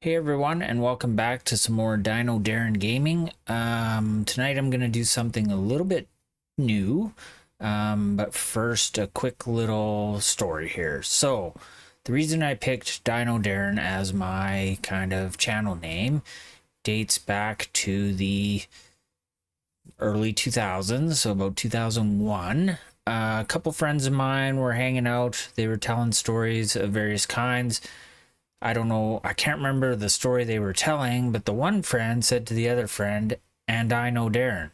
Hey everyone, and welcome back to some more DinoDarenGaming. Tonight I'm going to do something a little bit new, but first a quick little story here. So, the reason I picked DinoDaren as my kind of channel name dates back to the early 2000s, so about 2001. A couple friends of mine were hanging out. They were telling stories of various kinds. I don't know, I can't remember the story they were telling, but the one friend said to the other friend, "And I know Darren."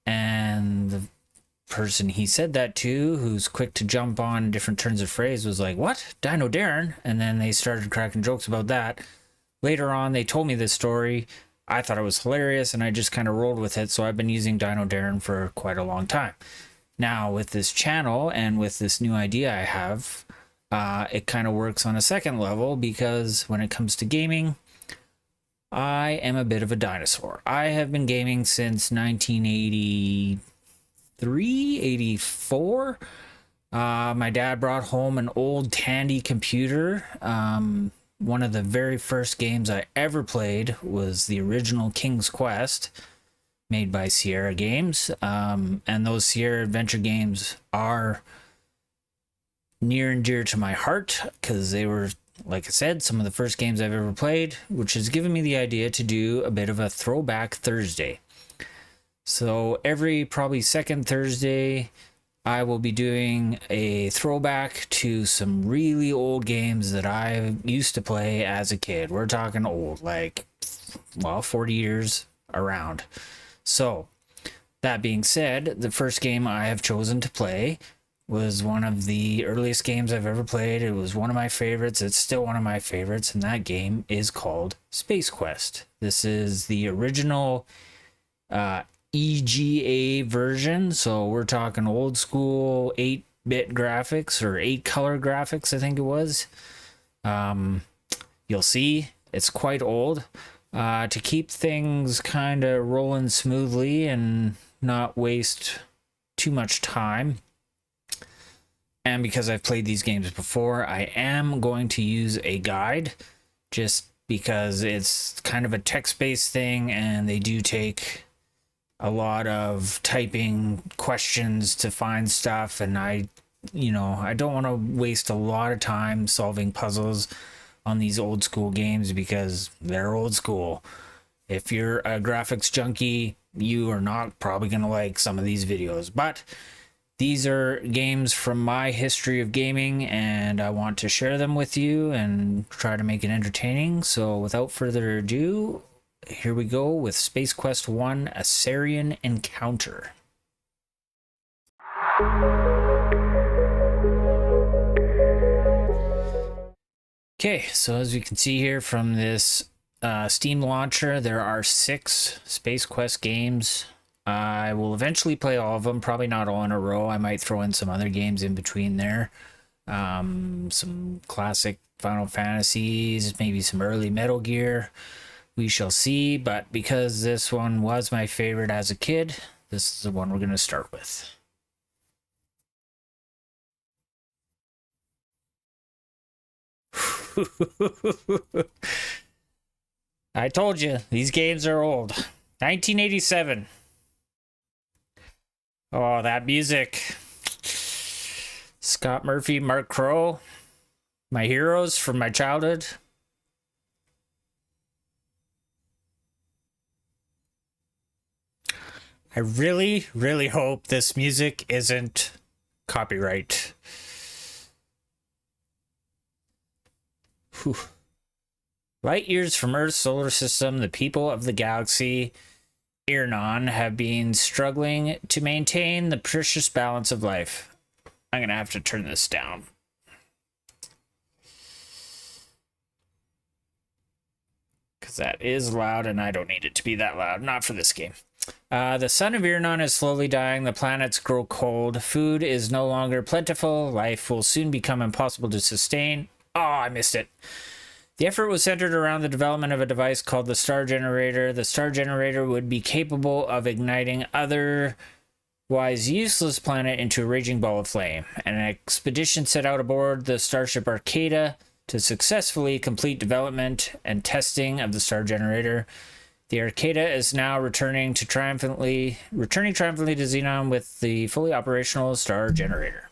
And the person he said that to, who's quick to jump on different turns of phrase, was like, "What? Dino Darren?" And then they started cracking jokes about that. Later on, they told me this story. I thought it was hilarious, and I just kind of rolled with it, so I've been using Dino Darren for quite a long time. Now, with this channel and with this new idea I have, it kind of works on a second level, because when it comes to gaming, I am a bit of a dinosaur. I have been gaming since 1983, 84. My dad brought home an old Tandy computer. One of the very first games I ever played was the original King's Quest, made by Sierra Games. And those Sierra Adventure games are near and dear to my heart, because they were, like I said, some of the first games I've ever played, which has given me the idea to do a bit of a Throwback Thursday. So every probably second Thursday, I will be doing a throwback to some really old games that I used to play as a kid. We're talking old, like, well, 40 years around. So that being said, the first game I have chosen to play was one of the earliest games I've ever played. It was one of my favorites. It's still one of my favorites, and that game is called Space Quest. This is the original EGA version, so we're talking old school 8-bit graphics, or 8-color graphics, I think it was. You'll see it's quite old. To keep things kind of rolling smoothly and not waste too much time, and because I've played these games before, I am going to use a guide, just because it's kind of a text-based thing, and they do take a lot of typing questions to find stuff, and I don't want to waste a lot of time solving puzzles on these old school games, because they're old school. If you're a graphics junkie, you are not probably going to like some of these videos, but these are games from my history of gaming, and I want to share them with you and try to make it entertaining. So without further ado, here we go with Space Quest 1, a Sarien Encounter. Okay, so as we can see here from this Steam launcher, there are 6 Space Quest games. I will eventually play all of them, probably not all in a row. I might throw in some other games in between there. Some classic Final Fantasies, maybe some early Metal Gear. We shall see, but because this one was my favorite as a kid, this is the one we're going to start with. I told you, these games are old. 1987. Oh, that music. Scott Murphy, Mark Crow, my heroes from my childhood. I really, really hope this music isn't copyright. Whew. Light years from Earth's solar system, the people of the galaxy Irnon have been struggling to maintain the precious balance of life. I'm gonna have to turn this down. Because that is loud, and I don't need it to be that loud. Not for this game. The sun of Irnon is slowly dying. The planets grow cold. Food is no longer plentiful. Life will soon become impossible to sustain. Oh, I missed it. The effort was centered around the development of a device called the Star Generator. The Star Generator would be capable of igniting otherwise useless planet into a raging ball of flame. An expedition set out aboard the starship Arcata To successfully complete development and testing of the star generator, the Arcata is now returning triumphantly to Xenon with the fully operational star generator.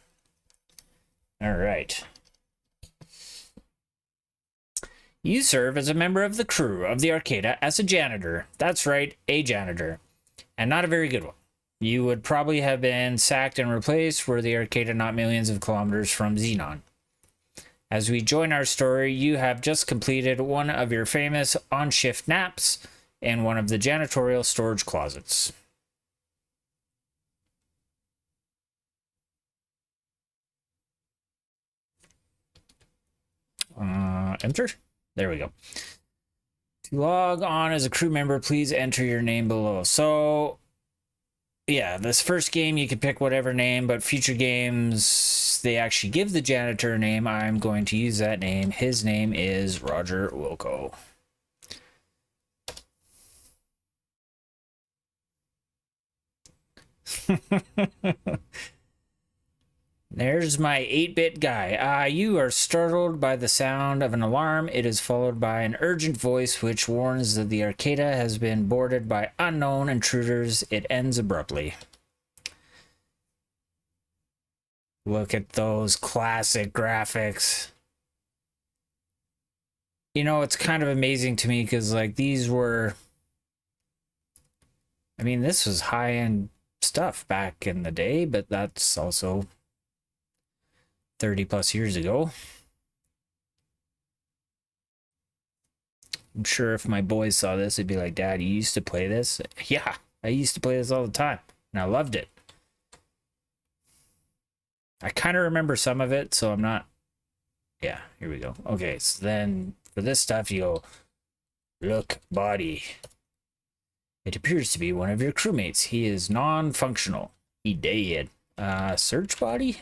All right. You serve as a member of the crew of the Arcata as a janitor. That's right, a janitor. And not a very good one. You would probably have been sacked and replaced were the Arcata not millions of kilometers from Xenon. As we join our story, you have just completed one of your famous on-shift naps in one of the janitorial storage closets. Enter? There we go. To log on as a crew member, please enter your name below. So, yeah, this first game you can pick whatever name, but future games, they actually give the janitor a name. I'm going to use that name. His name is Roger Wilco. There's my 8-bit guy. You are startled by the sound of an alarm. It is followed by an urgent voice which warns that the Arcata has been boarded by unknown intruders. It ends abruptly. Look at those classic graphics. You know, it's kind of amazing to me because, like, these were... I mean, this was high-end stuff back in the day, but that's also 30 plus years ago. I'm sure if my boys saw this, they'd be like, Dad, you used to play this? Yeah, I used to play this all the time, and I loved it. I kind of remember some of it, so I'm not... Yeah, here we go. Okay, so then for this stuff, you go, look, body. It appears to be one of your crewmates. He is non-functional. He dead. Search body?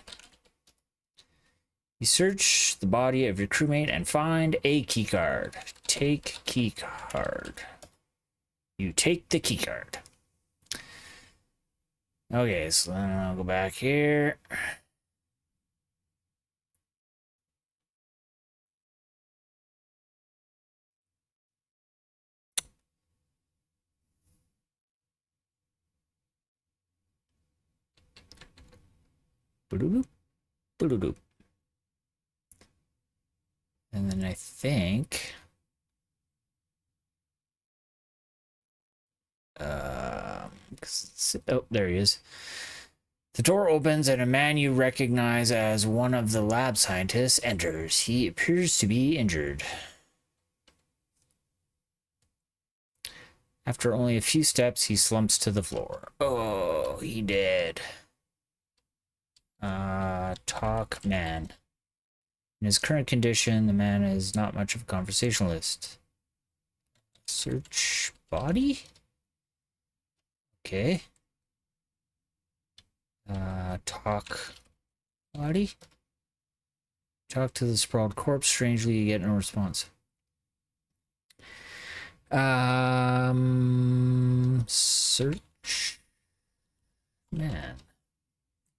You search the body of your crewmate and find a keycard. Take keycard. You take the keycard. Okay, so then I'll go back here. Boo-doo-doo. Boo-doo-doo. And then I think... oh, there he is. The door opens and a man you recognize as one of the lab scientists enters. He appears to be injured. After only a few steps, he slumps to the floor. Oh, he dead. Talk man. In his current condition, the man is not much of a conversationalist. Search body? Okay. Talk body? Talk to the sprawled corpse. Strangely, you get no response. Search man.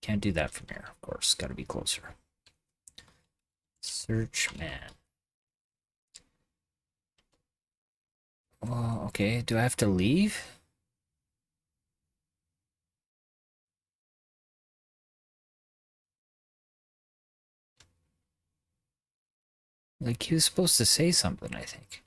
Can't do that from here, of course. Gotta be closer. Search man. Oh, okay. Do I have to leave? Like, he was supposed to say something, I think.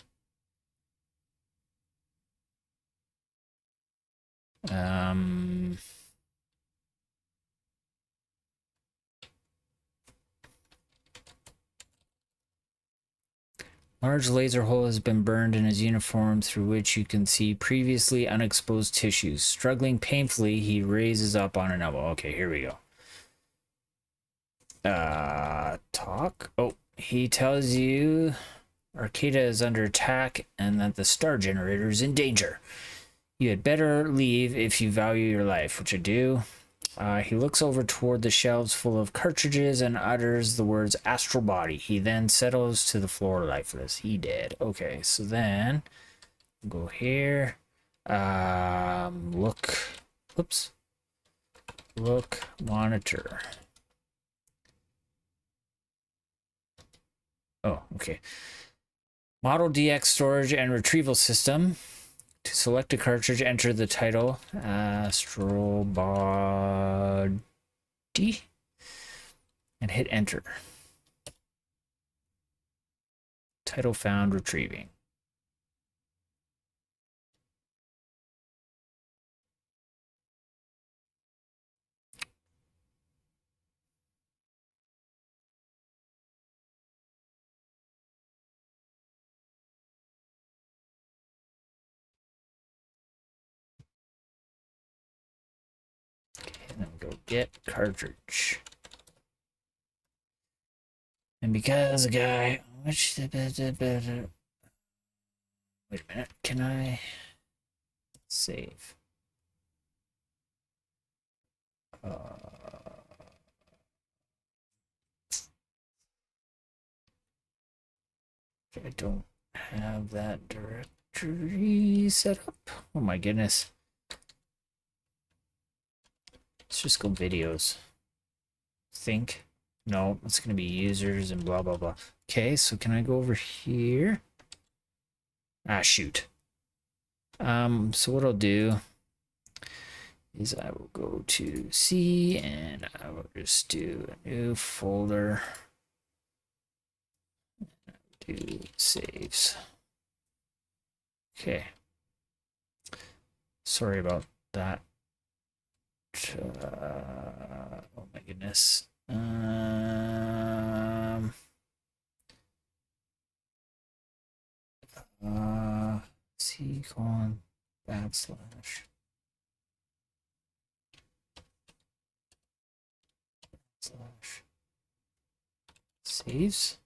Large laser hole has been burned in his uniform through which you can see previously unexposed tissues. Struggling painfully, he raises up on an elbow. Okay, here we go. Talk? Oh, he tells you Arcata is under attack and that the star generator is in danger. You had better leave if you value your life, which I do. He looks over toward the shelves full of cartridges and utters the words astral body. He then settles to the floor lifeless. He dead. Okay, so then go here. Look. Whoops. Look. Monitor. Oh, okay. Model DX storage and retrieval system. To select a cartridge, enter the title Astral Body and hit enter. Title found, retrieving. And then go get cartridge. And because a guy, which wait a minute, can I save? I don't have that directory set up. Oh my goodness. Let's just go videos. Think. No, it's going to be users and blah, blah, blah. Okay, so can I go over here? Ah, shoot. So what I'll do is I will go to C and I will just do a new folder. Do saves. Okay. Sorry about that. Oh my goodness. C colon backslash saves.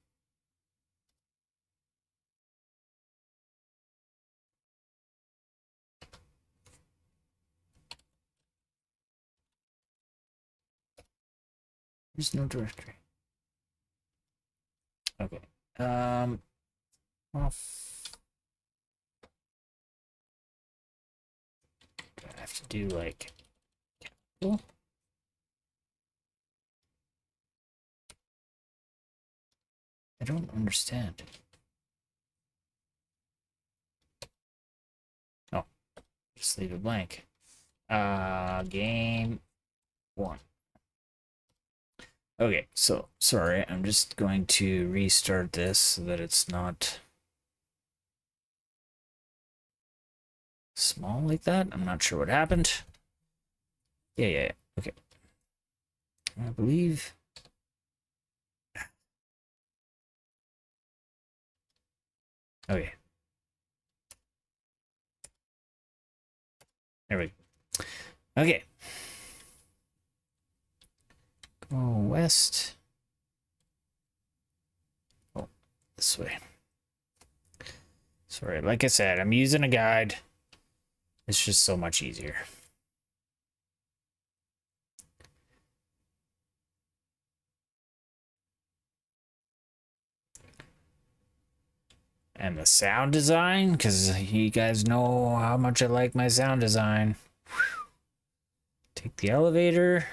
There's no directory. Okay. Off. Do I have to do like capital? I don't understand. Oh, just leave it blank. Game 1. Okay, so sorry, I'm just going to restart this so that it's not small like that. I'm not sure what happened. Yeah. Okay. I believe. Okay. There we go. Okay. Go west. Oh, this way. Sorry, like I said, I'm using a guide. It's just so much easier. And the sound design, because you guys know how much I like my sound design. Take the elevator.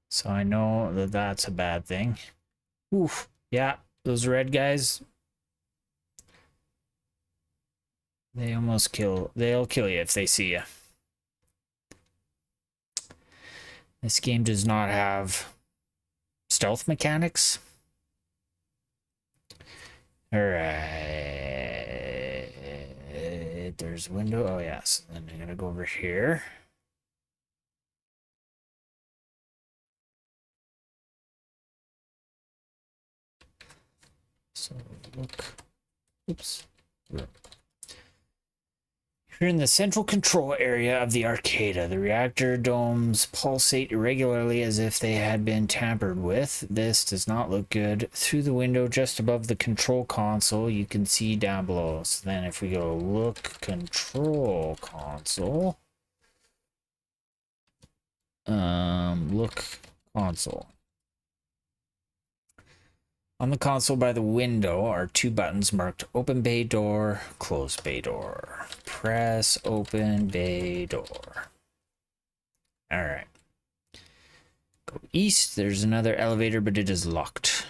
So I know that that's a bad thing. Oof. Yeah, those red guys. They'll kill you if they see you. This game does not have stealth mechanics. Alright. There's a window. Oh, yes. Then I'm going to go over here. So look. Oops. You're in the central control area of the Arcada. The reactor domes pulsate irregularly as if they had been tampered with. This does not look good. Through the window just above the control console, you can see down below. So then if we go look control console, look console. On the console by the window are two buttons marked open bay door, close bay door. Press open bay door. All right. Go east. There's another elevator, but it is locked.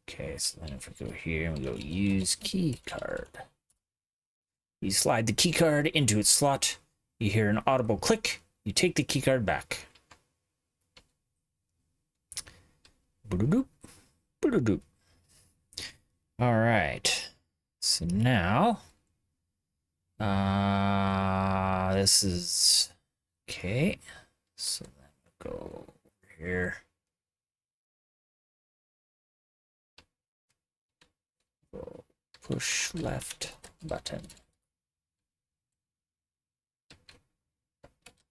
Okay, so then if we go here and we go use key card. You slide the key card into its slot. You hear an audible click. You take the keycard back. Boo-doo-doo. Boo-doo-doo. All right. So now, this is okay. So then we'll go over here. Go push left button.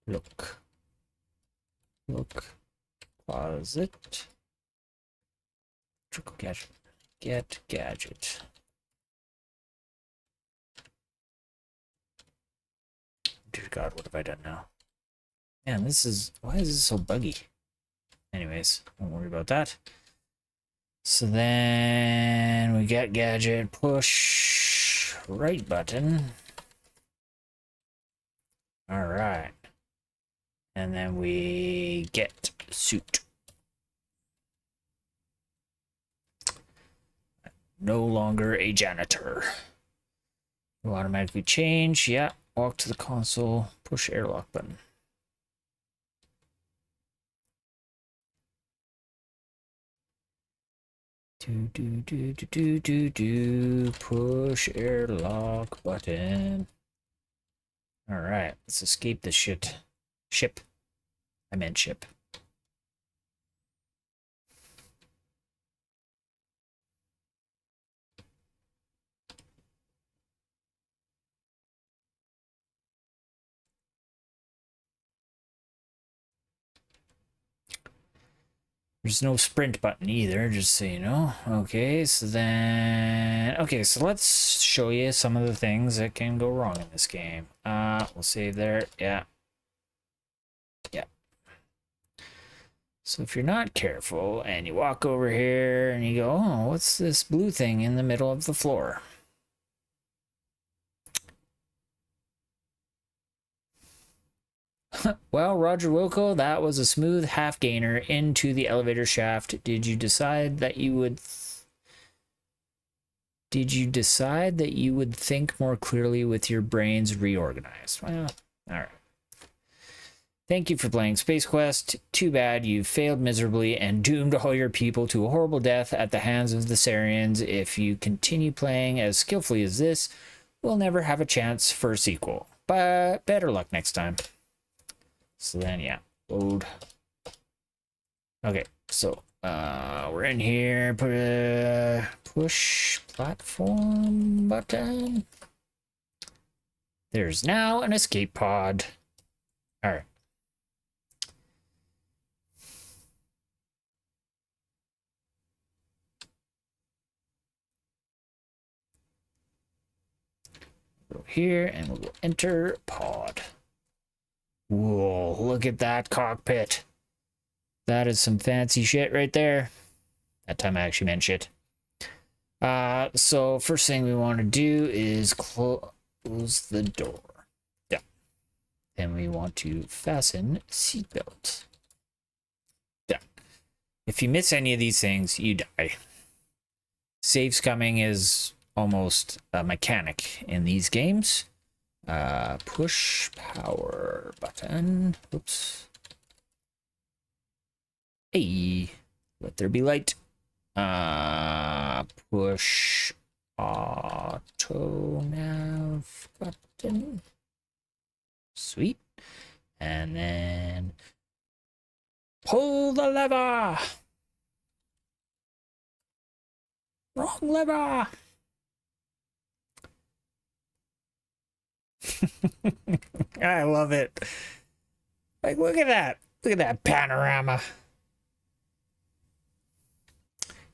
Look, closet, trickle gadget, get gadget. Dear God, what have I done now? Man, why is this so buggy? Anyways, don't worry about that. So then we get gadget, push right button. All right. And then we get suit. No longer a janitor. You automatically change. Yeah. Walk to the console. Push airlock button. Push airlock button. All right. Let's escape this shit. Ship. I meant ship. There's no sprint button either, just so you know. Okay, so let's show you some of the things that can go wrong in this game. We'll save there. Yeah. So if you're not careful and you walk over here and you go, oh, what's this blue thing in the middle of the floor? Well, Roger Wilco, that was a smooth half gainer into the elevator shaft. Did you decide that you would think more clearly with your brains reorganized? Well, all right. Thank you for playing Space Quest. Too bad you failed miserably and doomed all your people to a horrible death at the hands of the Sariens. If you continue playing as skillfully as this, we'll never have a chance for a sequel. But better luck next time. So then, yeah, load. Okay, so we're in here. Put a push platform button. There's now an escape pod. All right. Go here and we'll enter pod. Whoa, look at that cockpit. That is some fancy shit right there. That time I actually meant shit. So first thing we want to do is close the door. Yeah. Then we want to fasten seatbelt. Yeah. If you miss any of these things, you die. Save scumming is almost a mechanic in these games. Push power button. Oops. Hey, let there be light. Push auto nav button. Sweet. And then pull the lever. Wrong lever! I love it. Like, look at that. Look at that panorama.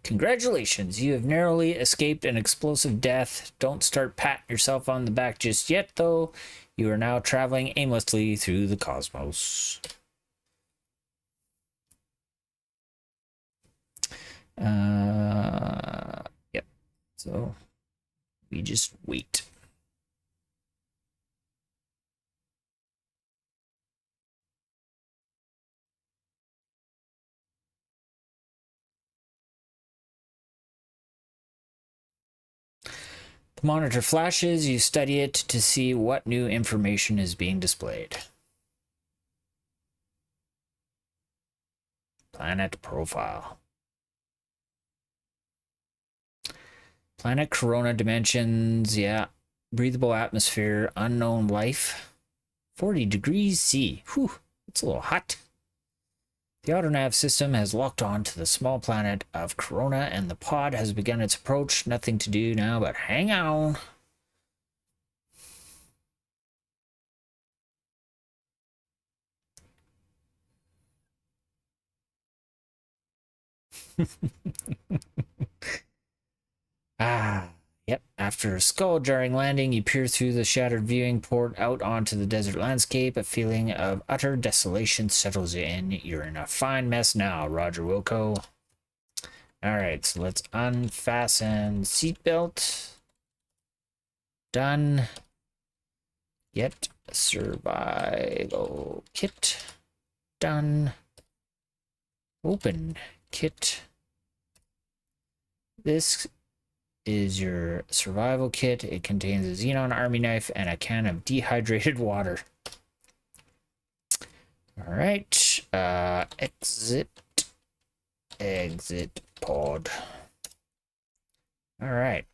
Congratulations, you have narrowly escaped an explosive death. Don't start patting yourself on the back just yet, though. You are now traveling aimlessly through the cosmos. Yep. So, we just wait. The monitor flashes, you study it to see what new information is being displayed. Planet profile. Planet Corona dimensions, yeah. Breathable atmosphere, unknown life. 40 degrees C. Whew, it's a little hot. The autonav system has locked on to the small planet of Corona and the pod has begun its approach. Nothing to do now but hang on. Yep. After a skull-jarring landing, you peer through the shattered viewing port out onto the desert landscape. A feeling of utter desolation settles in. You're in a fine mess now, Roger Wilco. All right, so let's unfasten seatbelt. Done. Get survival kit. Done. Open kit. This is your survival kit. It contains a xenon army knife and a can of dehydrated water. All right. Exit pod. All right.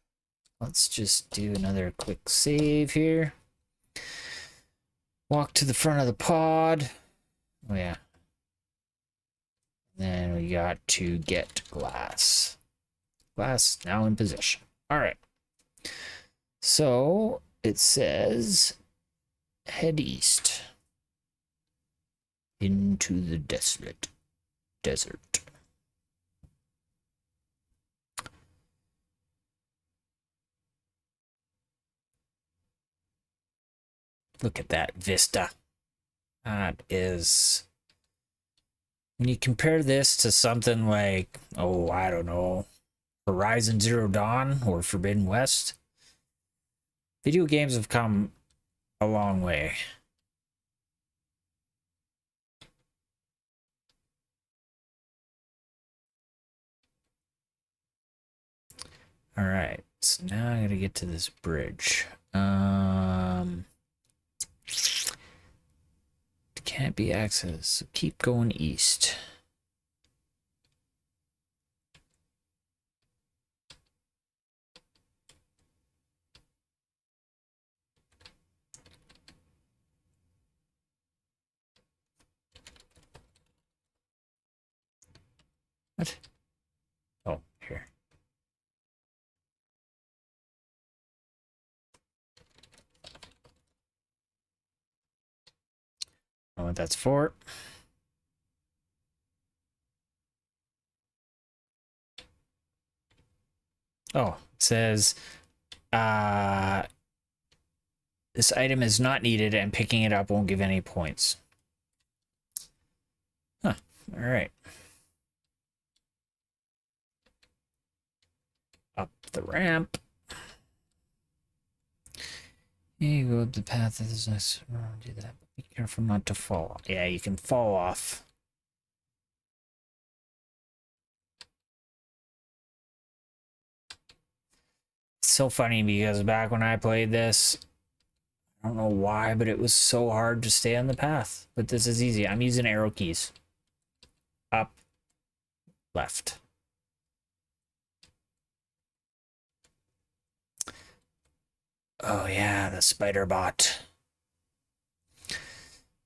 Let's just do another quick save here. Walk to the front of the pod. Oh, yeah. Then we got to get glass. Glass now in possession. All right. So it says head east into the desolate desert. Look at that vista. That is... When you compare this to something like, oh, I don't know, Horizon Zero Dawn or Forbidden West, video games have come a long way. All right, so now I gotta get to this bridge. Can't be accessed, so keep going east. What? Oh, here. I don't know what that's for. Oh, it says this item is not needed and picking it up won't give any points. Huh. All right. Up the ramp. You go up the path that is nice. Do that. Be careful not to fall. Yeah, you can fall off. It's so funny because back when I played this, I don't know why, but it was so hard to stay on the path. But this is easy. I'm using arrow keys. Up, left. Oh yeah, the spider bot.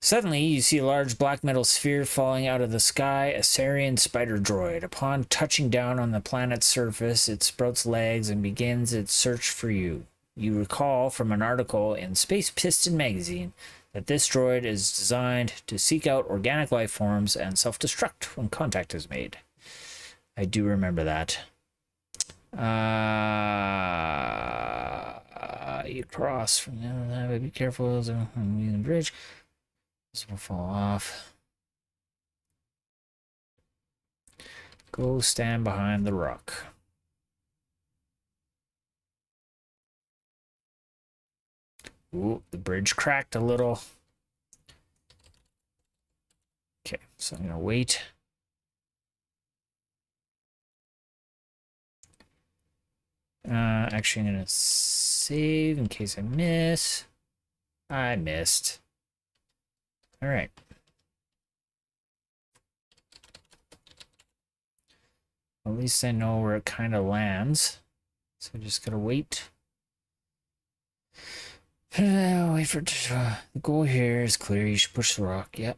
Suddenly, you see a large black metal sphere falling out of the sky, a Sarien spider droid. Upon touching down on the planet's surface, it sprouts legs and begins its search for you. You recall from an article in Space Piston magazine that this droid is designed to seek out organic life forms and self-destruct when contact is made. I do remember that. You cross from the other side, be careful as I'm using the bridge. This will fall off. Go stand behind the rock. Ooh, the bridge cracked a little. Okay, so I'm gonna wait. Actually, I'm gonna save in case I miss. I missed. All right. At least I know where it kind of lands. So I just gotta wait. Wait for it to, the goal here is clear. You should push the rock. Yep.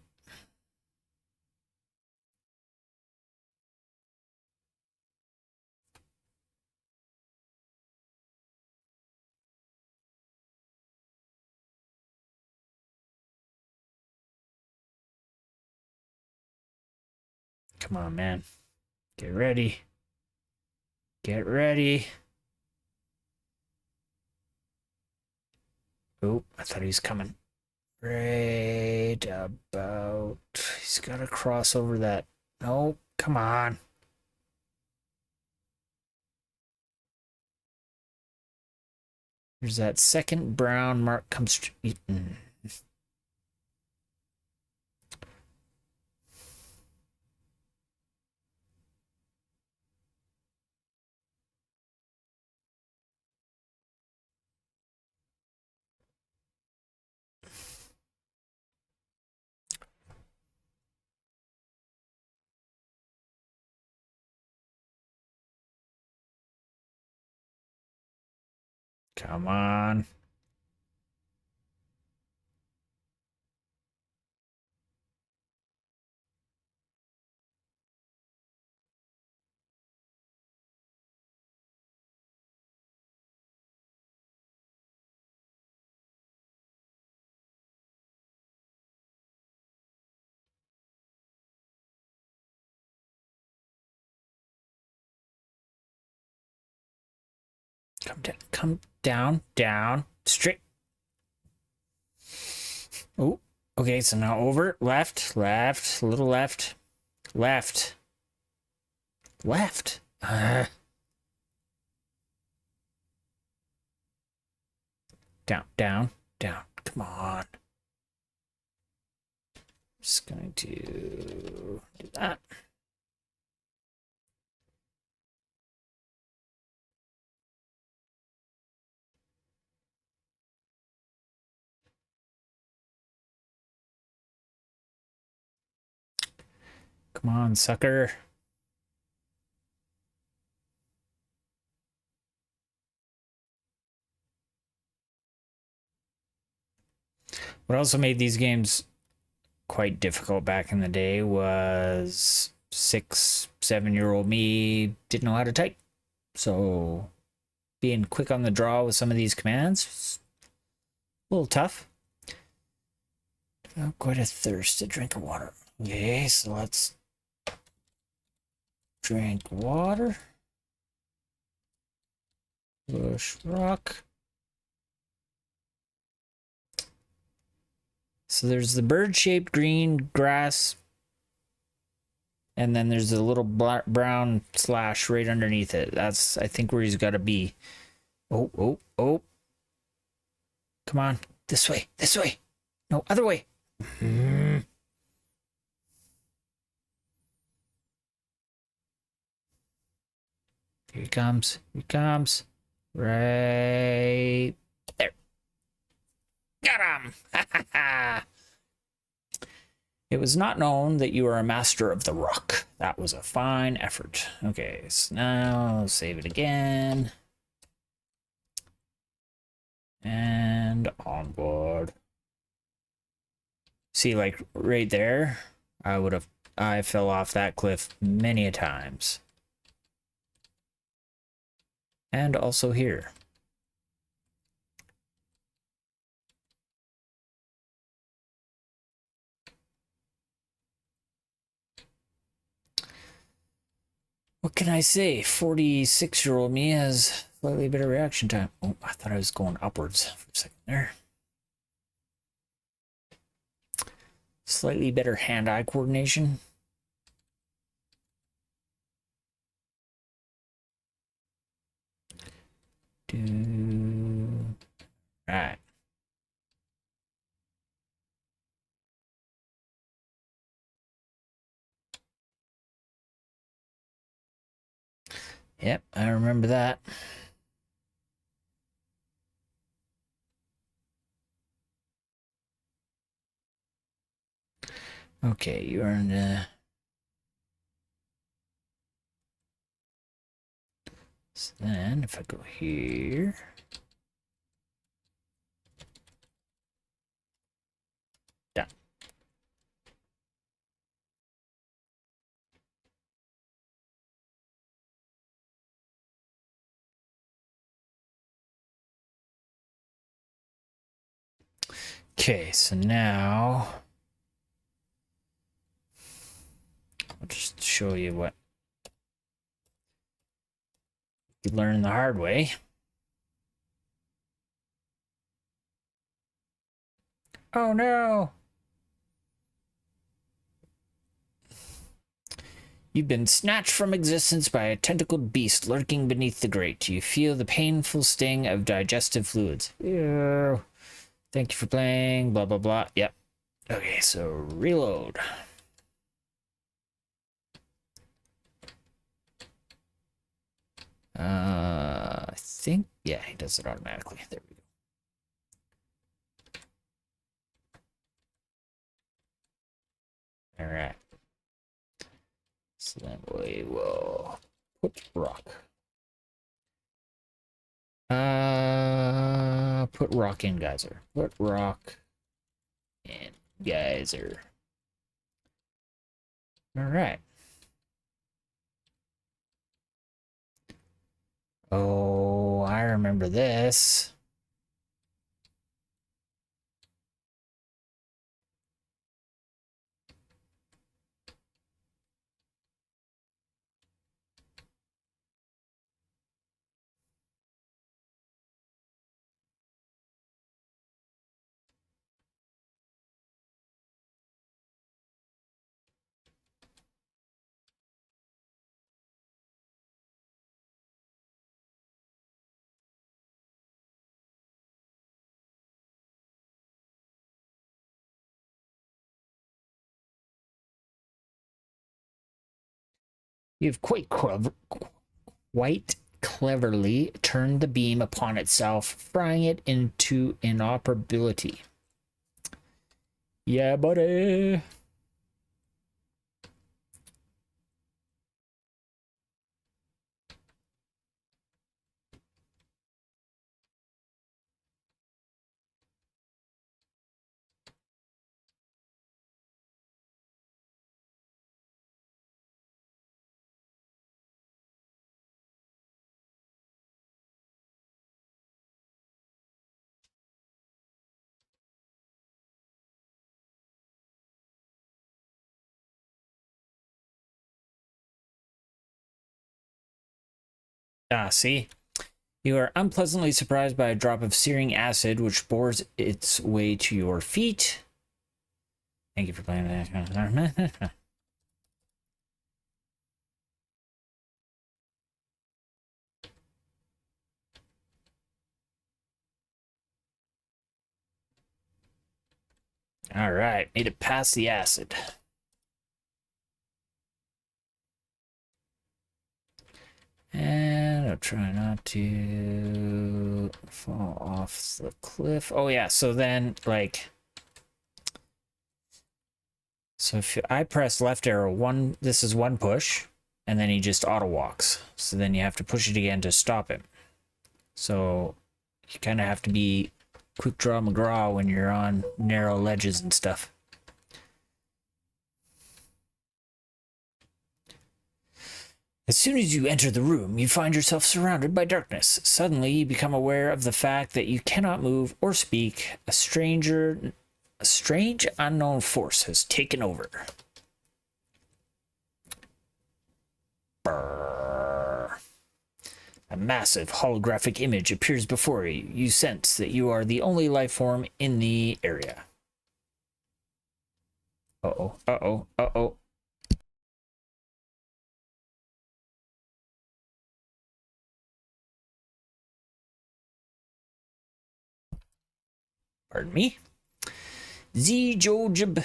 Come on, man. Get ready. Get ready. Oh, I thought he was coming. Right about. He's got to cross over that. No, come on. There's that second brown mark comes. Come on. Come down, straight. Oh, okay, so now over, left, a little left, left. Down. Come on. Just going to do that. Come on, sucker. What also made these games quite difficult back in the day was 6-7-year-old me didn't know how to type. So being quick on the draw with some of these commands was a little tough. Got quite a thirst to drink of water. Okay, so let's drink water. Push rock. So there's the bird-shaped green grass, and then there's a little brown slash right underneath it. That's, I think, where he's got to be. Oh. Come on. This way. No, other way. Here he comes. Right there. Got him. It was not known that you are a master of the rock. That was a fine effort. Okay, so now let's save it again. And onboard. See, like right there, I fell off that cliff many a times. And also here. What can I say? 46-year-old me has slightly better reaction time. Oh, I thought I was going upwards for a second there. Slightly better hand-eye coordination. Right. Yep, I remember that. Okay, you earned so then if I go here. Done. Okay, so now I'll just show you what you learn the hard way. Oh no! You've been snatched from existence by a tentacled beast lurking beneath the grate. You feel the painful sting of digestive fluids. Ew. Thank you for playing, blah, blah, blah. Yep. Okay, so reload. I think, yeah, he does it automatically. There we go. All right. So then we will put rock. Put rock in geyser. Put rock in geyser. All right. Oh, I remember this. You've quite cleverly turned the beam upon itself, frying it into inoperability. Yeah, buddy. Ah, see? You are unpleasantly surprised by a drop of searing acid which bores its way to your feet. Thank you for playing that. All right, made it past the acid. And I'll try not to fall off the cliff. Oh yeah, so then like, so if I press left arrow one, this is one push, and then he just auto walks. So then you have to push it again to stop him. So you kind of have to be quick draw McGraw when you're on narrow ledges and stuff. As soon as you enter the room, you find yourself surrounded by darkness. Suddenly, you become aware of the fact that you cannot move or speak. A strange unknown force has taken over. Brrr. A massive holographic image appears before you. You sense that you are the only life form in the area. Uh-oh, uh-oh, uh-oh. Pardon me? Zjojib.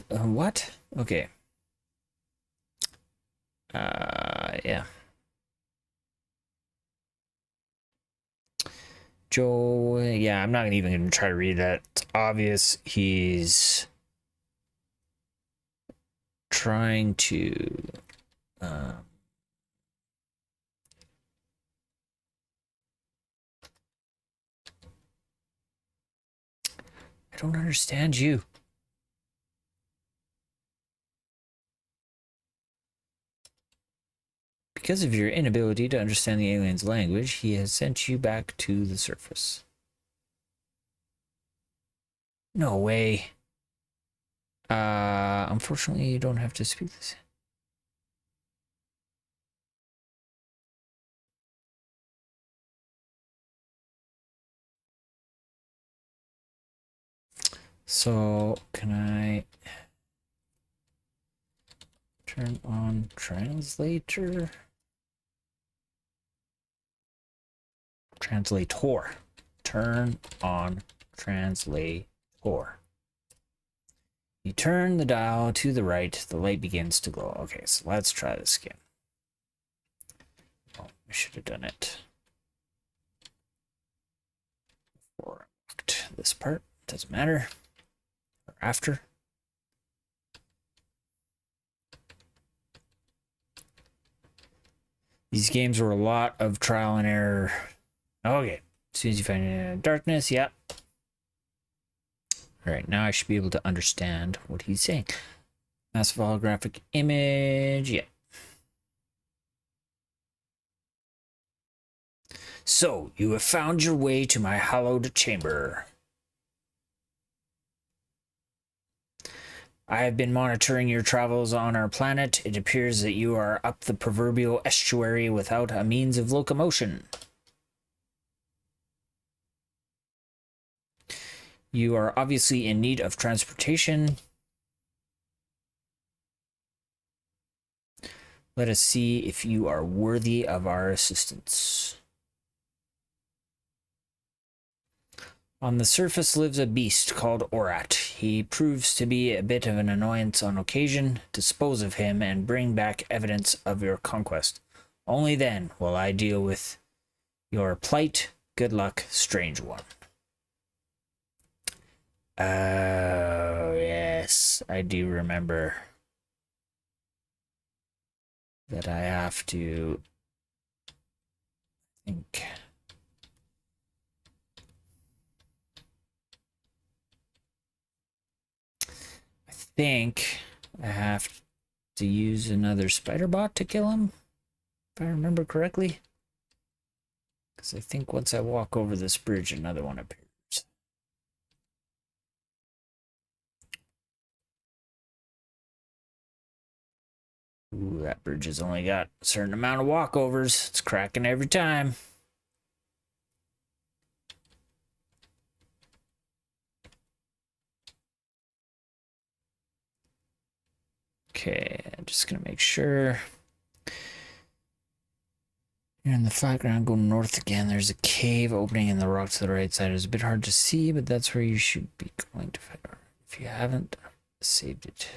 What? Okay. Yeah. Joe, yeah, I'm not even going to try to read that. It's obvious he's trying to I don't understand you. Because of your inability to understand the alien's language, he has sent you back to the surface. No way. Unfortunately, you don't have to speak this. So, can I turn on translator? Translator. Turn on translator. You turn the dial to the right, the light begins to glow. Okay, so let's try this again. Oh, I should have done it before I walked this part. Doesn't matter. Or after. These games were a lot of trial and error. Okay, as soon as you find darkness, yeah. All right, now I should be able to understand what he's saying. Massive holographic image, yeah. So, you have found your way to my hallowed chamber. I have been monitoring your travels on our planet. It appears that you are up the proverbial estuary without a means of locomotion. You are obviously in need of transportation. Let us see if you are worthy of our assistance. On the surface lives a beast called Orat. He proves to be a bit of an annoyance on occasion. Dispose of him and bring back evidence of your conquest. Only then will I deal with your plight. Good luck, strange one. Oh, yes, I do remember that I have to think. I think I have to use another spider bot to kill him, if I remember correctly. Because I think once I walk over this bridge, another one appears. Ooh, that bridge has only got a certain amount of walkovers. It's cracking every time. Okay, I'm just gonna make sure. You're in the flat ground, go north again. There's a cave opening in the rock to the right side. It's a bit hard to see, but that's where you should be going to find out. If you haven't saved it.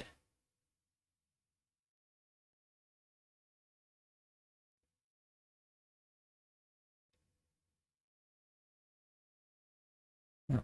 Oh.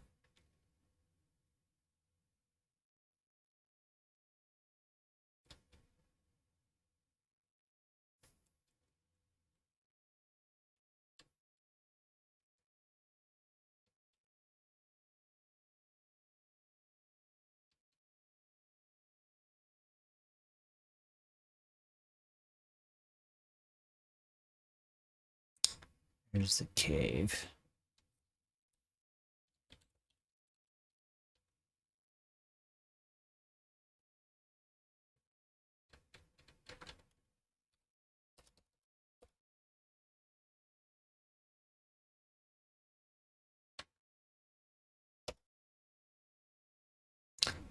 Here's the cave.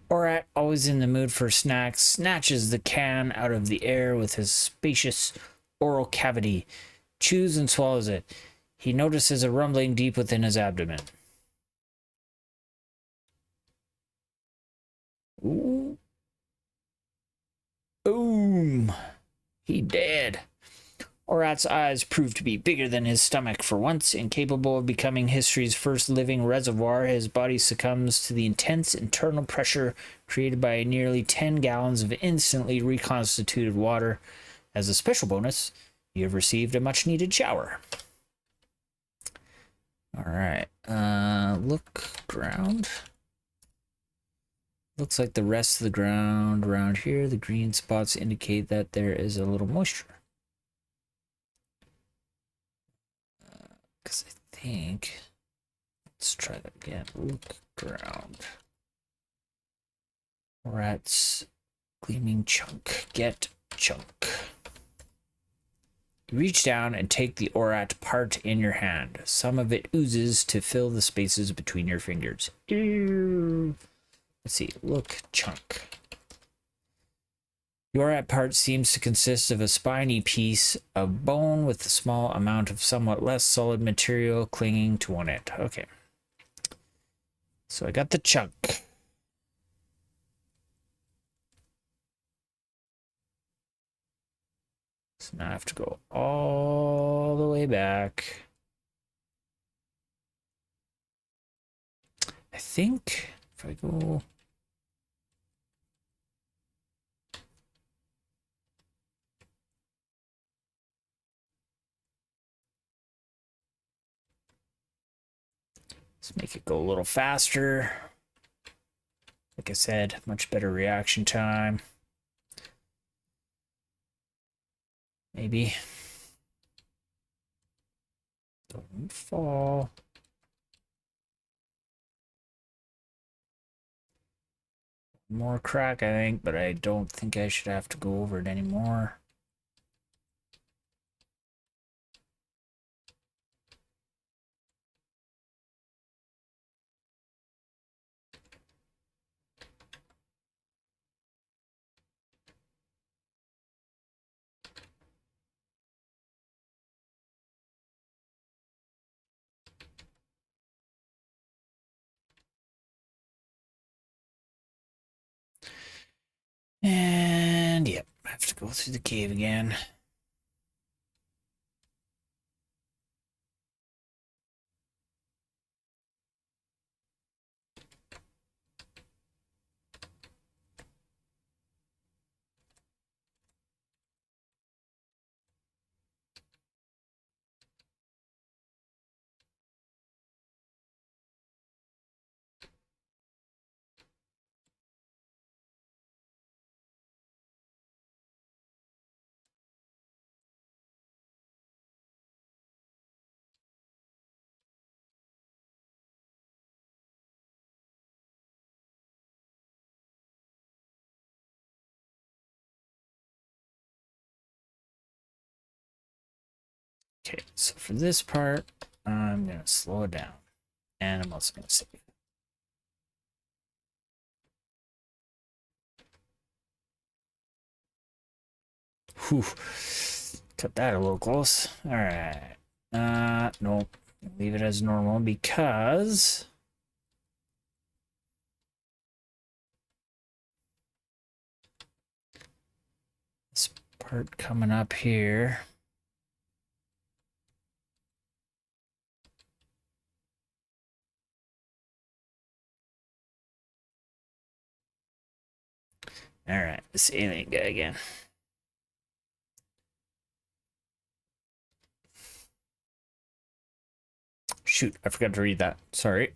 Orat, always in the mood for snacks, snatches the can out of the air with his spacious oral cavity, chews and swallows it. He notices a rumbling deep within his abdomen. Ooh. Boom! He dead. Orat's eyes prove to be bigger than his stomach. For once, incapable of becoming history's first living reservoir, his body succumbs to the intense internal pressure created by nearly 10 gallons of instantly reconstituted water. As a special bonus, you have received a much-needed shower. All right. Look, ground. Looks like the rest of the ground around here, the green spots indicate that there is a little moisture. Because I think, let's try that again. Look, ground. Rat's gleaming chunk. Get chunk. You reach down and take the Orat part in your hand. Some of it oozes to fill the spaces between your fingers. Ew. Let's see. Look, chunk. The Orat part seems to consist of a spiny piece of bone with a small amount of somewhat less solid material clinging to one end. Okay. So I got the chunk. So now I have to go all the way back. I think if I go... Let's make it go a little faster. Like I said, much better reaction time. Maybe. Don't fall. More crack, I think, but I don't think I should have to go over it anymore. And yep, I have to go through the cave again. Okay, so for this part, I'm going to slow it down. And I'm also going to save. Whew. Cut that a little close. Alright. Nope. Leave it as normal because... this part coming up here... Alright, this alien guy again. Shoot, I forgot to read that. Sorry.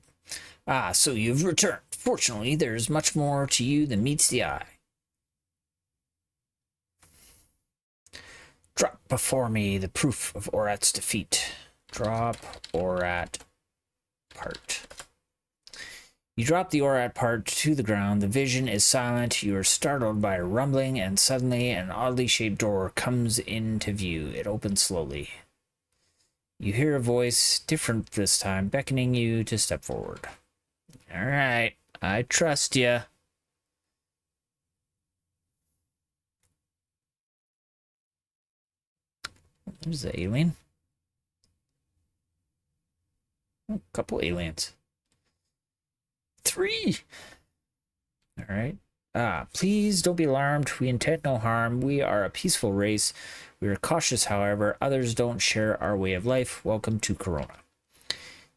Ah, so you've returned. Fortunately, there's much more to you than meets the eye. Drop before me the proof of Orat's defeat. Drop ORAT part. You drop the ORAT part to the ground. The vision is silent. You are startled by a rumbling, and suddenly an oddly shaped door comes into view. It opens slowly. You hear a voice, different this time, beckoning you to step forward. All right, I trust you. There's the alien. Oh, a couple aliens. 3. All right. Please don't be alarmed. We intend no harm. We are a peaceful race. We are cautious, however. Others don't share our way of life. Welcome to Corona.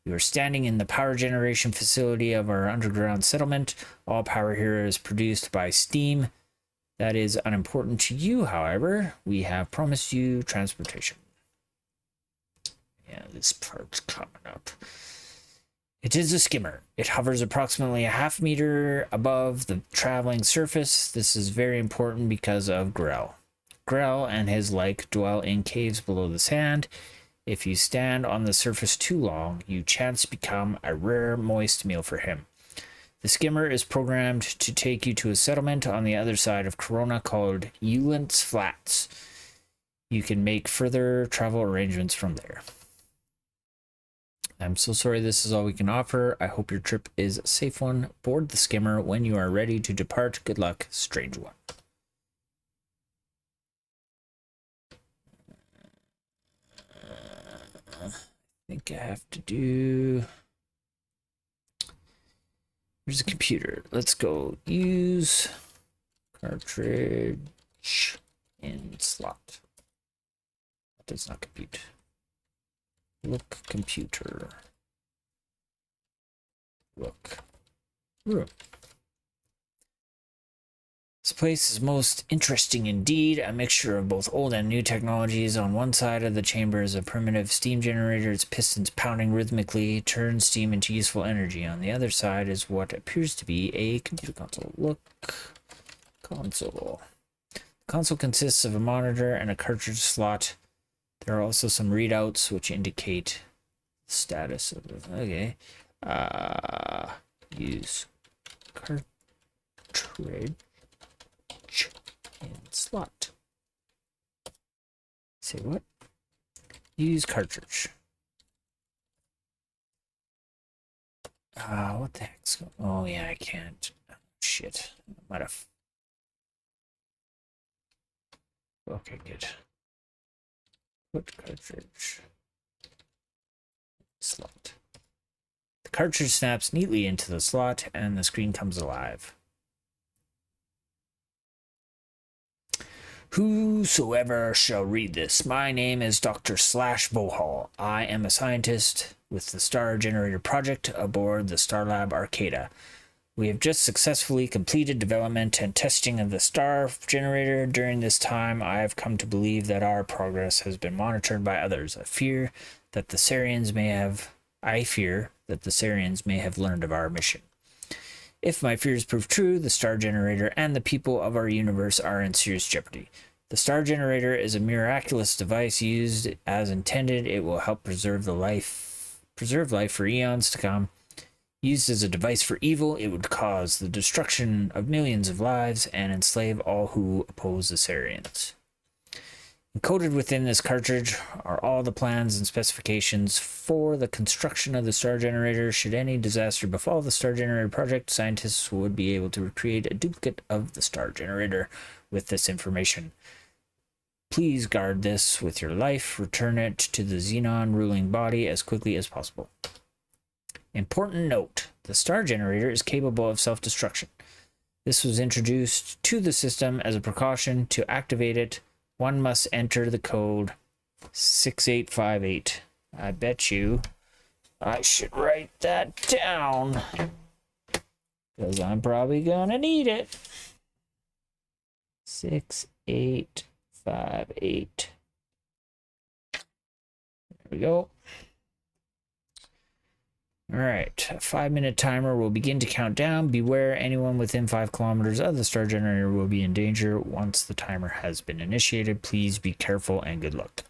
You are standing in the power generation facility of our underground settlement. All power here is produced by steam. That is unimportant to you, however. We have promised you transportation. Yeah, this part's coming up. It is a skimmer. It hovers approximately a half meter above the traveling surface. This is very important because of Grell. Grell and his like dwell in caves below the sand. If you stand on the surface too long, you chance become a rare, moist meal for him. The skimmer is programmed to take you to a settlement on the other side of Corona called Eulent's Flats. You can make further travel arrangements from there. I'm so sorry this is all we can offer. I hope your trip is a safe one. Board the skimmer when you are ready to depart. Good luck, strange one. I think I have to do... Here's a computer. Let's go use cartridge in slot. That does not compute. Look, computer. Look. Room. This place is most interesting indeed. A mixture of both old and new technologies. On one side of the chamber is a primitive steam generator. Its pistons pounding rhythmically turn steam into useful energy. On the other side is what appears to be a computer console. Look. Console. The console consists of a monitor and a cartridge slot. There are also some readouts which indicate the status of it. Okay. Use cartridge in slot. Say what? Use cartridge. What the heck's going on? Oh yeah, I can't. Shit. I might have. Okay, good. Put cartridge slot. The cartridge snaps neatly into the slot and the screen comes alive. Whosoever shall read this, my name is Dr. Slash Bohal. I am a scientist with the Star Generator Project aboard the Starlab Arcada. We have just successfully completed development and testing of the Star Generator. During this time, I have come to believe that our progress has been monitored by others. I fear that the Sariens may have learned of our mission. If my fears prove true, the Star Generator and the people of our universe are in serious jeopardy. The Star Generator is a miraculous device. Used as intended, it will help preserve life for eons to come. Used as a device for evil, it would cause the destruction of millions of lives and enslave all who oppose the Sariens. Encoded within this cartridge are all the plans and specifications for the construction of the Star Generator. Should any disaster befall the Star Generator project, scientists would be able to recreate a duplicate of the Star Generator with this information. Please guard this with your life. Return it to the Xenon ruling body as quickly as possible. Important note, the Star Generator is capable of self-destruction. This was introduced to the system as a precaution. To activate it, one must enter the code 6858. I bet you I should write that down, because I'm probably gonna need it. 6858. There we go. All right, a 5-minute timer will begin to count down. Beware, anyone within 5 kilometers of the Star Generator will be in danger once the timer has been initiated. Please be careful and good luck.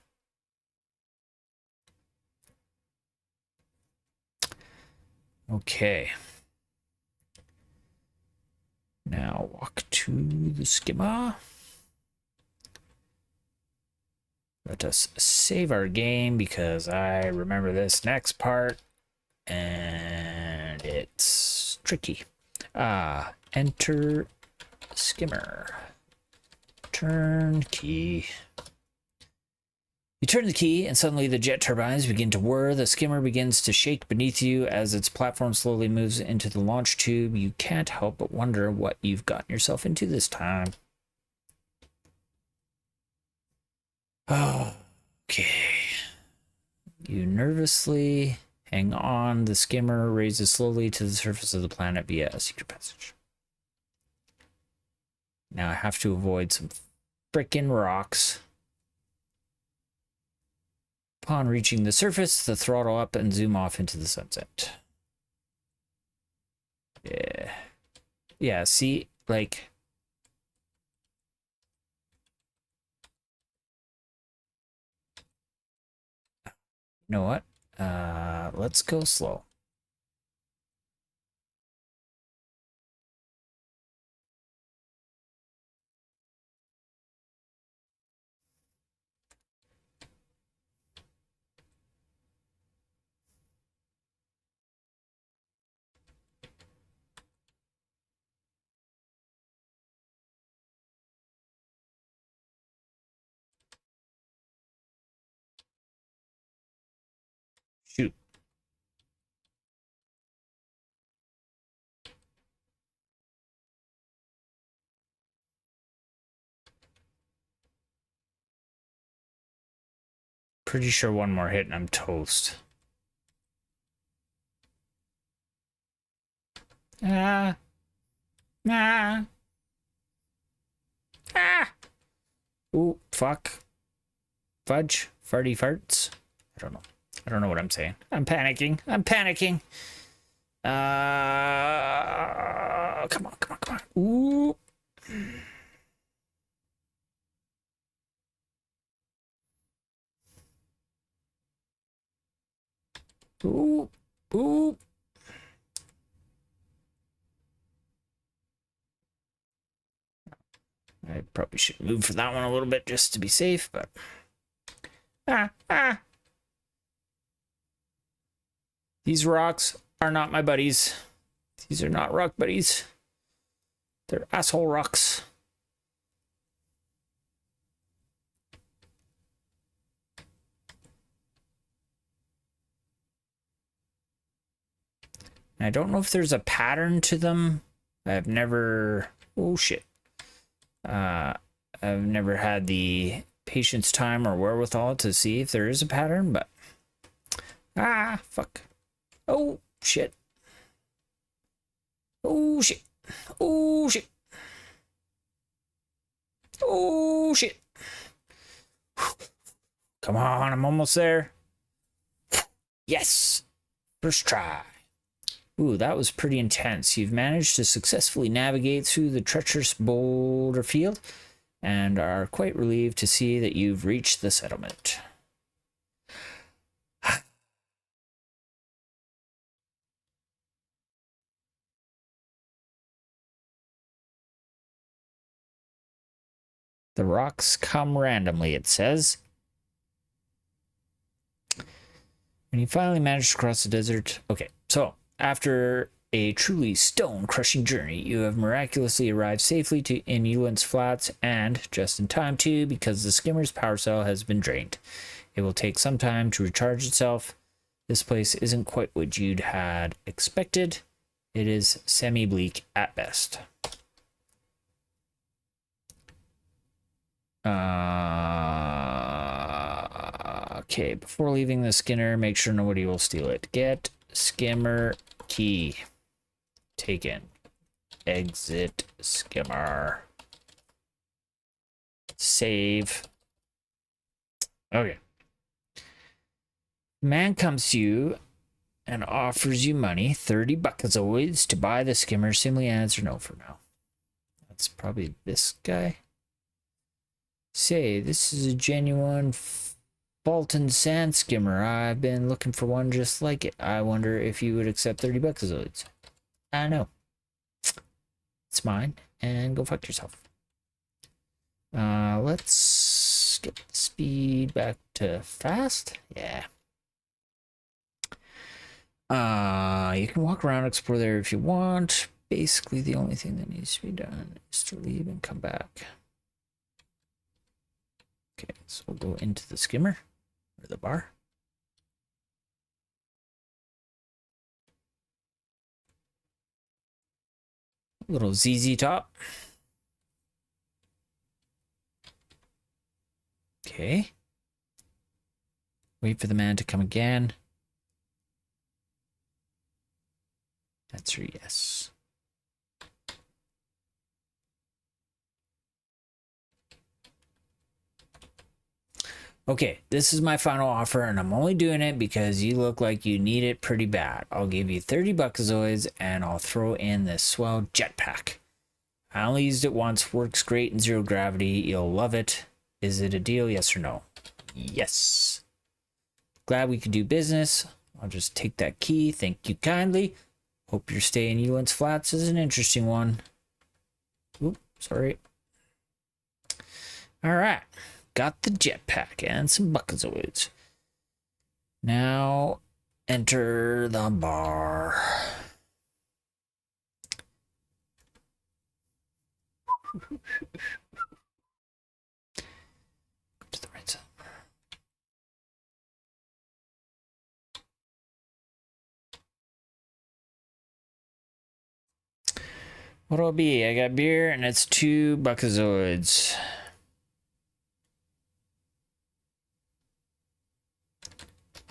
Okay. Now walk to the skimmer. Let us save our game because I remember this next part and it's tricky. Enter skimmer. Turn key. You turn the key and suddenly the jet turbines begin to whir. The skimmer begins to shake beneath you as its platform slowly moves into the launch tube. You can't help but wonder what you've gotten yourself into this time. Oh, okay. You nervously hang on. The skimmer raises slowly to the surface of the planet via a secret passage. Now I have to avoid some frickin' rocks. Upon reaching the surface, the throttle up and zoom off into the sunset. Yeah. Yeah, see, like... You know what? Let's go slow. Shoot. Pretty sure one more hit and I'm toast. Ah. Ah. Ah. Ooh, fuck. Fudge. Farty farts. I don't know. I don't know what I'm saying. I'm panicking. I'm panicking. Come on, come on, come on. Ooh. Ooh. Ooh. I probably should move for that one a little bit just to be safe, but... These rocks are not my buddies. These are not rock buddies. They're asshole rocks. I don't know if there's a pattern to them. I've never... Oh, shit. I've never had the patience, time, or wherewithal to see if there is a pattern, but... Ah, fuck. Oh, shit. Oh, shit. Oh, shit. Oh, shit. Come on, I'm almost there. Yes. First try. Ooh, that was pretty intense. You've managed to successfully navigate through the treacherous boulder field and are quite relieved to see that you've reached the settlement. The rocks come randomly, it says. And you finally managed to cross the desert. Okay, so after a truly stone-crushing journey, you have miraculously arrived safely in Ewan's Flats, and just in time too, because the skimmer's power cell has been drained. It will take some time to recharge itself. This place isn't quite what you'd had expected. It is semi-bleak at best. Okay, before leaving the skimmer, make sure nobody will steal it. Get skimmer key. Taken. Exit skimmer. Save. Okay. Man comes to you and offers you money, 30 bucks as always, to buy the skimmer. Simply answer no for now. That's probably this guy. Say, this is a genuine Bolton Sand Skimmer. I've been looking for one just like it. I wonder if you would accept 30 buckazoids. I know. It's mine. And go fuck yourself. Let's get the speed back to fast. Yeah. You can walk around, explore there if you want. Basically, the only thing that needs to be done is to leave and come back. Okay, so we'll go into the skimmer, or the bar. Little ZZ top. Okay. Wait for the man to come again. Answer yes. Okay, this is my final offer, and I'm only doing it because you look like you need it pretty bad. I'll give you 30 buckazoids, and I'll throw in this swell jetpack. I only used it once, works great in zero gravity. You'll love it. Is it a deal, yes or no? Yes. Glad we could do business. I'll just take that key. Thank you kindly. Hope your stay in Ewan's Flats is an interesting one. Oop, sorry. All right. Got the jetpack and some buckazoids. Now enter the bar. To the right side. What'll it be? I got beer and it's 2 buckazoids.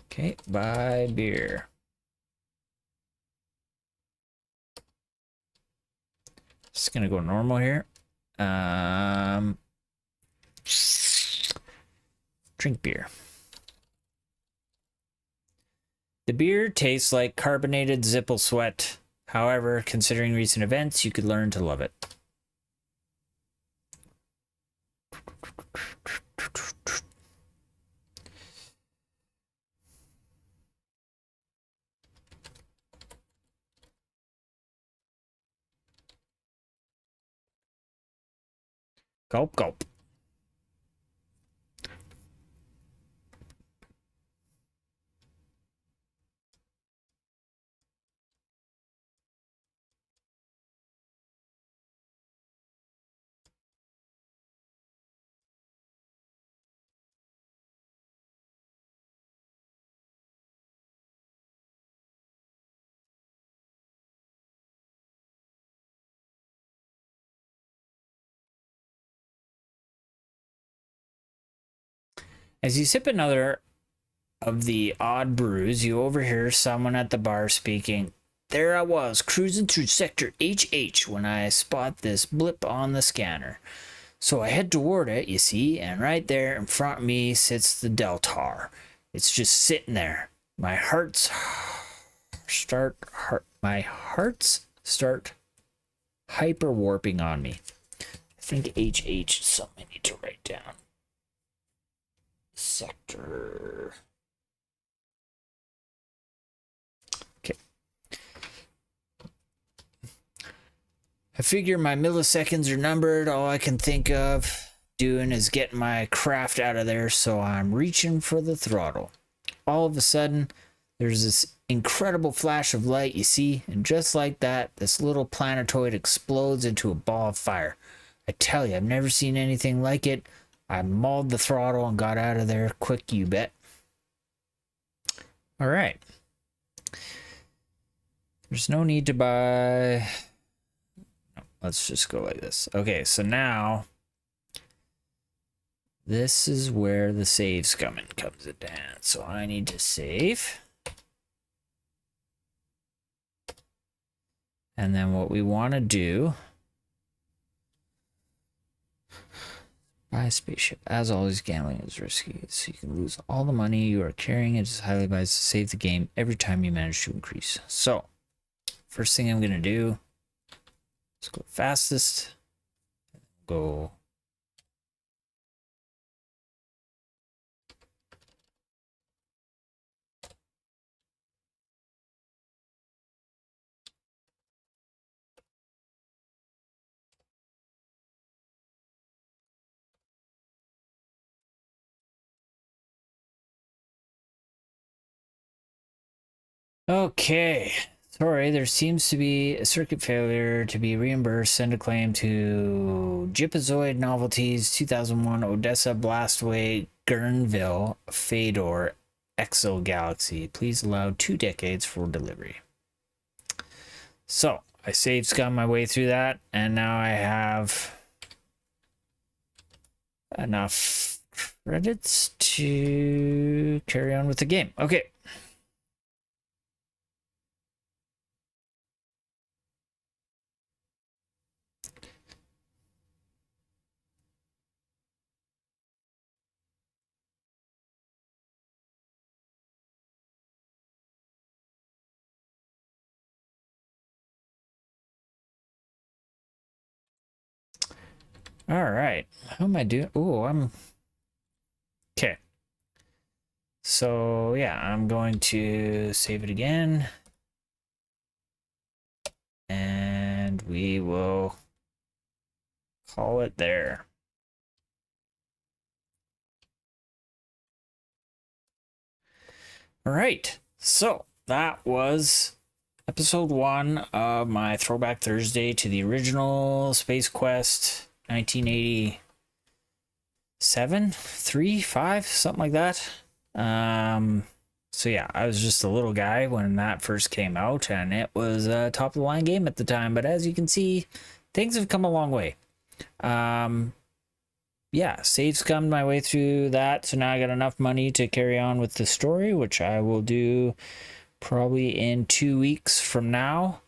Okay, buy beer. Just gonna go normal here. Drink beer. The beer tastes like carbonated Zipple Sweat. However, considering recent events, you could learn to love it. Gulp, gulp. As you sip another of the odd brews, you overhear someone at the bar speaking. There I was, cruising through sector HH when I spot this blip on the scanner. So I head toward it, you see, and right there in front of me sits the Deltar. It's just sitting there. My hearts start hyper warping on me. I think HH is something I need to write down. Sector. Okay. I figure my milliseconds are numbered. All I can think of doing is getting my craft out of there, so I'm reaching for the throttle. All of a sudden, there's this incredible flash of light, you see, and just like that, this little planetoid explodes into a ball of fire. I tell you, I've never seen anything like it. I mauled the throttle and got out of there quick, you bet. All right. There's no need to buy... Let's just go like this. Okay, so now... This is where the save scumming comes in hand. So I need to save. And then what we want to do... Buy a spaceship. As always, gambling is risky, so you can lose all the money you are carrying. It is highly advised to save the game every time you manage to increase. So, first thing I'm going to do, let's go fastest. Go Okay. Sorry, there seems to be a circuit failure to be reimbursed. Send a claim to Jipazoid Novelties 2001 Odessa Blastway Guerneville Fedor Exo Galaxy. Please allow 2 decades for delivery. So I saved scum my way through that, and now I have enough credits to carry on with the game. Okay. All right. How am I doing? Oh, I'm okay. So yeah, I'm going to save it again, and we will call it there. All right. So that was episode 1 of my Throwback Thursday to the original Space Quest 1987, 3, 5, something like that. So yeah, I was just a little guy when that first came out, and it was a top of the line game at the time. But as you can see, things have come a long way. Yeah, save scummed my way through that, so now I got enough money to carry on with the story, which I will do probably in 2 weeks from now.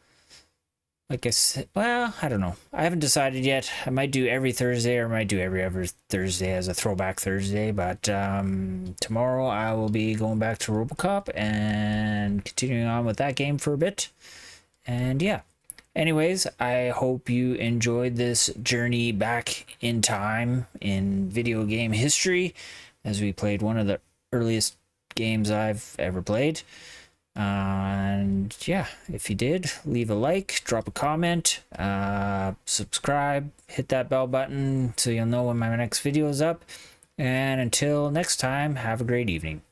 Like I said, well, I don't know. I haven't decided yet. I might do every Thursday, or I might do every other Thursday as a Throwback Thursday. But tomorrow I will be going back to RoboCop and continuing on with that game for a bit. And yeah. Anyways, I hope you enjoyed this journey back in time in video game history, as we played one of the earliest games I've ever played. And yeah, if you did, leave a like, drop a comment, subscribe, hit that bell button so you'll know when my next video is up. And until next time, have a great evening.